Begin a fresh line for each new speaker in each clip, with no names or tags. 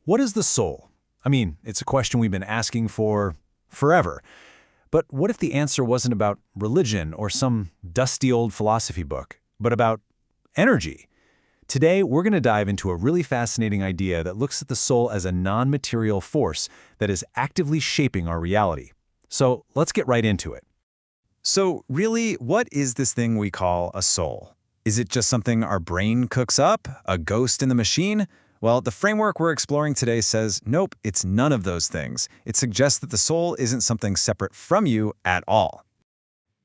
What is the soul? I mean, it's a question we've been asking for forever. But what if the answer wasn't about religion or some dusty old philosophy book, but about energy? Today, we're going to dive into a really fascinating idea that looks at the soul as a non-material force that is actively shaping our reality. So let's get right into it.
So really, what is this thing we call a soul? Is it just something our brain cooks up, a ghost in the machine? Well, the framework we're exploring today says, nope, it's none of those things. It suggests that the soul isn't something separate from you at all.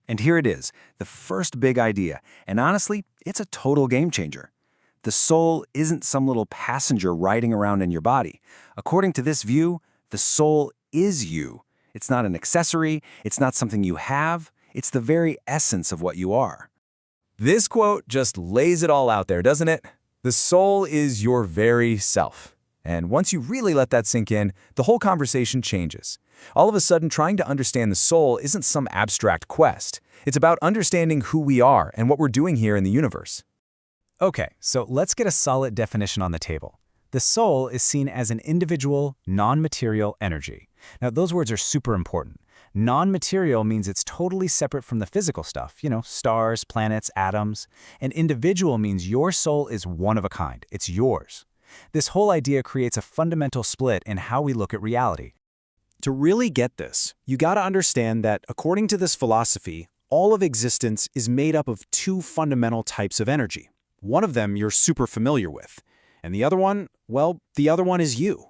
And here it is, the first big idea, and honestly, it's a total game changer. The soul isn't some little passenger riding around in your body. According to this view, the soul is you. It's not an accessory, it's not something you have, it's the very essence of what you are. This quote just lays it all out there, doesn't it? The soul is your very self. And once you really let that sink in, the whole conversation changes. All of a sudden, trying to understand the soul isn't some abstract quest. It's about understanding who we are and what we're doing here in the universe. Okay, so let's get a solid definition on the table. The soul is seen as an individual, non-material energy. Now, those words are super important. Non-material means it's totally separate from the physical stuff, stars, planets, atoms. And individual means your soul is one of a kind. It's yours. This whole idea creates a fundamental split in how we look at reality. To really get this, you gotta understand that according to this philosophy, all of existence is made up of two fundamental types of energy. One of them you're super familiar with, and the other one, well, the other one is you.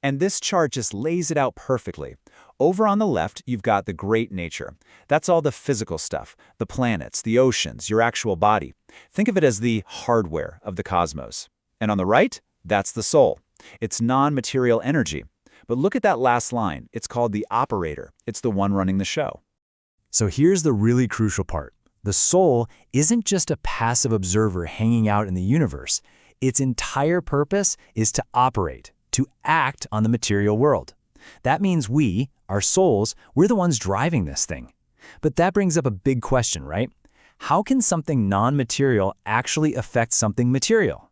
And this chart just lays it out perfectly. Over on the left, you've got the great nature. That's all the physical stuff, the planets, the oceans, your actual body. Think of it as the hardware of the cosmos. And on the right, that's the soul. It's non-material energy. But look at that last line. It's called the operator. It's the one running the show. So here's the really crucial part. The soul isn't just a passive observer hanging out in the universe. Its entire purpose is to operate, to act on the material world. That means we, our souls, we're the ones driving this thing. But that brings up a big question, right? How can something non-material actually affect something material?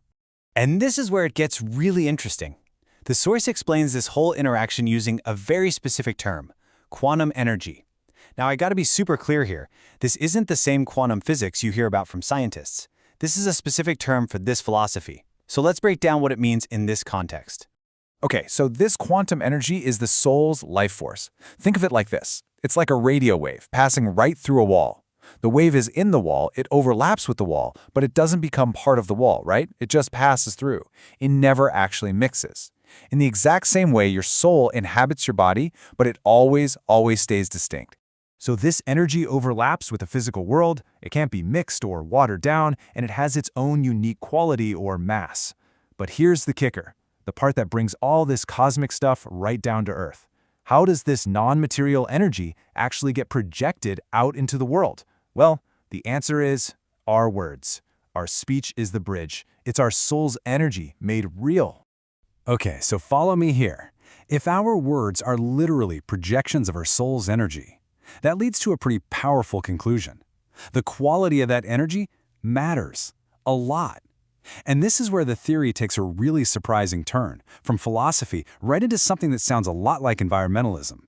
And this is where it gets really interesting. The source explains this whole interaction using a very specific term, quantum energy. Now, I gotta be super clear here. This isn't the same quantum physics you hear about from scientists. This is a specific term for this philosophy. So let's break down what it means in this context. Okay, so this quantum energy is the soul's life force. Think of it like this. It's like a radio wave passing right through a wall. The wave is in the wall, it overlaps with the wall, but it doesn't become part of the wall, right? It just passes through. It never actually mixes. In the exact same way, your soul inhabits your body, but it always stays distinct. So this energy overlaps with the physical world, it can't be mixed or watered down, and it has its own unique quality or mass. But here's the kicker, the part that brings all this cosmic stuff right down to Earth. How does this non-material energy actually get projected out into the world? Well, the answer is our words. Our speech is the bridge. It's our soul's energy made real. Okay, so follow me here. If our words are literally projections of our soul's energy, that leads to a pretty powerful conclusion. The quality of that energy matters a lot. And this is where the theory takes a really surprising turn, from philosophy right into something that sounds a lot like environmentalism.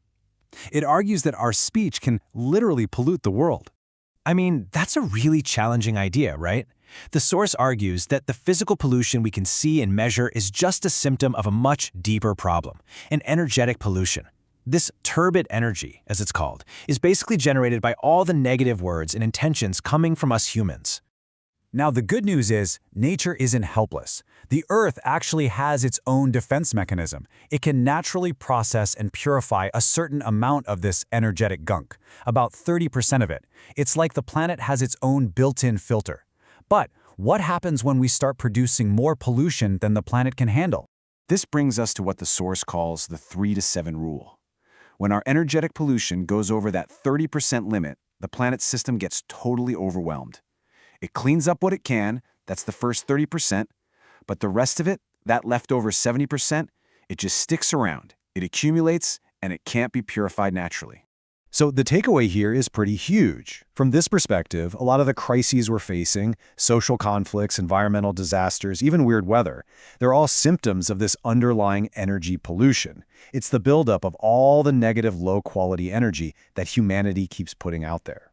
It argues that our speech can literally pollute the world. I mean, that's a really challenging idea, right? The source argues that the physical pollution we can see and measure is just a symptom of a much deeper problem, an energetic pollution. This turbid energy, as it's called, is basically generated by all the negative words and intentions coming from us humans. Now, the good news is, nature isn't helpless. The Earth actually has its own defense mechanism. It can naturally process and purify a certain amount of this energetic gunk, about 30% of it. It's like the planet has its own built-in filter. But what happens when we start producing more pollution than the planet can handle? This brings us to what the source calls the 3 to 7 rule. When our energetic pollution goes over that 30% limit, the planet's system gets totally overwhelmed. It cleans up what it can, that's the first 30%, but the rest of it, that leftover 70%, it just sticks around. It accumulates, and it can't be purified naturally.
So the takeaway here is pretty huge. From this perspective, a lot of the crises we're facing, social conflicts, environmental disasters, even weird weather, they're all symptoms of this underlying energy pollution. It's the buildup of all the negative, low-quality energy that humanity keeps putting out there.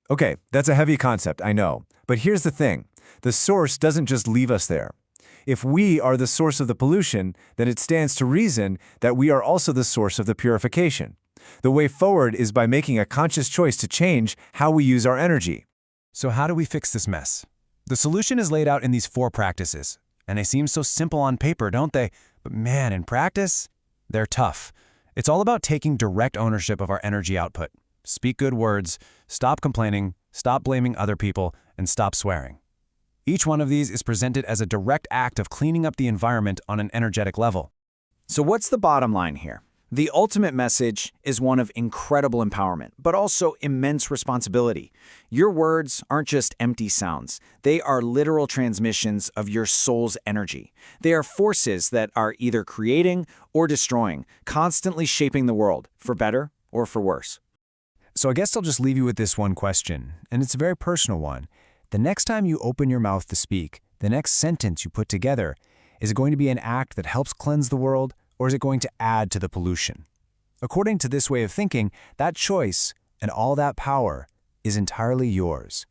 Okay, that's a heavy concept, I know. But here's the thing. The source doesn't just leave us there. If we are the source of the pollution, then it stands to reason that we are also the source of the purification. The way forward is by making a conscious choice to change how we use our energy.
So how do we fix this mess? The solution is laid out in these 4 practices, and they seem so simple on paper, don't they? But man, in practice, they're tough. It's all about taking direct ownership of our energy output. Speak good words, stop complaining, stop blaming other people, and stop swearing. Each one of these is presented as a direct act of cleaning up the environment on an energetic level.
So what's the bottom line here? The ultimate message is one of incredible empowerment, but also immense responsibility. Your words aren't just empty sounds. They are literal transmissions of your soul's energy. They are forces that are either creating or destroying, constantly shaping the world, for better or for worse.
So I guess I'll just leave you with this one question, and it's a very personal one. The next time you open your mouth to speak, the next sentence you put together, is it going to be an act that helps cleanse the world, or is it going to add to the pollution? According to this way of thinking, that choice and all that power is entirely yours.